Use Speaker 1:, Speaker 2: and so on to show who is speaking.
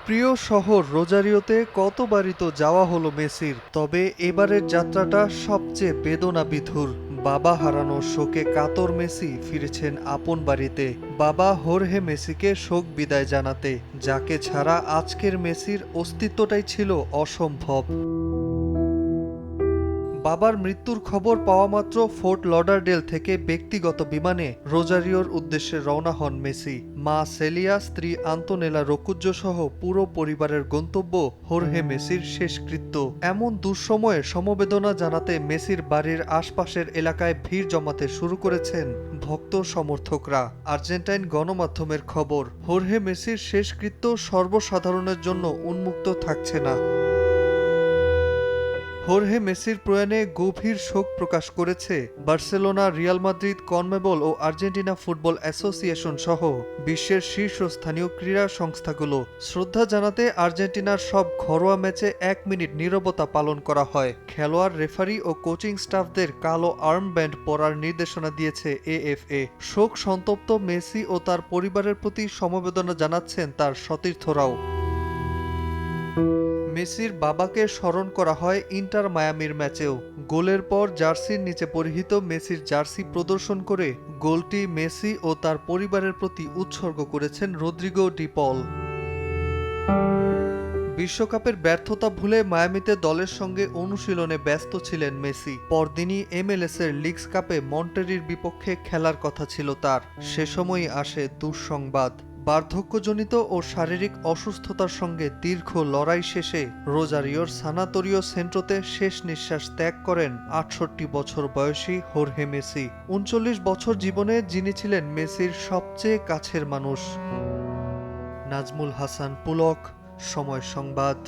Speaker 1: প্রিয় শহর রোজারিওতে কতবারই তো যাওয়া হলো মেসির, তবে এবারের যাত্রাটা সবচেয়ে বেদনাবিধুর। বাবা হারানোর শোকে কাতর মেসি ফিরেছেন আপন বাড়িতে, বাবা হোর্হে মেসিকে শোক বিদায় জানাতে, যাকে ছাড়া আজকের মেসির অস্তিত্বটাই ছিল অসম্ভব। বাবার মৃত্যুর খবর পাওয়ামাত্র ফোর্ট লডারডেল থেকে ব্যক্তিগত বিমানে রোজারিওর উদ্দেশ্যে রওনা হন মেসি। মা সেলিয়া, স্ত্রী আন্তোনেলা রকুজ্জো সহ পুরো পরিবারের গন্তব্য হোর্হে মেসির শেষকৃত্য। এমন দুঃসময়ে সমবেদনা জানাতে মেসির বাড়ির আশপাশের এলাকায় ভিড় জমাতে শুরু করেছেন ভক্ত সমর্থকরা। আর্জেন্টাইন গণমাধ্যমের খবর, হোর্হে মেসির শেষকৃত্য সর্বসাধারণের জন্য উন্মুক্ত থাকছে না। হোর্হে মেসির প্রয়াণে গভীর শোক প্রকাশ করেছে বার্সেলোনা, রিয়াল মাদ্রিদ, কনমেবল ও আর্জেন্টিনা ফুটবল অ্যাসোসিয়েশন সহ বিশ্বের শীর্ষস্থানীয় ক্রীড়া সংস্থাগুলো। শ্রদ্ধা জানাতে আর্জেন্টিনার সব ঘরোয়া ম্যাচে 1 মিনিট নীরবতা পালন করা হয়। খেলোয়াড়, রেফারি ও কোচিং স্টাফদের কালো আর্মব্যান্ড পরার নির্দেশনা দিয়েছে এএফএ। শোক সন্তপ্ত মেসি ও তার পরিবারের প্রতি সমবেদনা জানাচ্ছেন তার সতীর্থরাও। মেসির বাবাকে স্মরণ করা হয় ইন্টার মায়ামির ম্যাচেও। গোলের পর জার্সির নিচে পরিহিত মেসির জার্সি প্রদর্শন করে গোলটি মেসি ও তার পরিবারের প্রতি উৎসর্গ করেছেন রদ্রিগো ডি পল। বিশ্বকাপের ব্যর্থতা ভুলে মায়ামিতে দলের সঙ্গে অনুশীলনে ব্যস্ত ছিলেন মেসি। পরদিনই এমএলএসের লিগস কাপে মন্টেরির বিপক্ষে খেলার কথা ছিল তার। সে সময়ই আসে দুঃসংবাদ। বার্ধক্যজনিত ও শারীরিক অসুস্থতার সঙ্গে দীর্ঘ লড়াই শেষে রোজারিওর সানাতোরিও সেন্ট্রোতে শেষ নিঃশ্বাস ত্যাগ করেন ৬৮ বছর বয়সী হোর্হে মেসি। ৩৯ বছর জীবনে যিনি ছিলেন মেসির সবচেয়ে কাছের মানুষ। নাজমুল হাসান পুলক, সময় সংবাদ।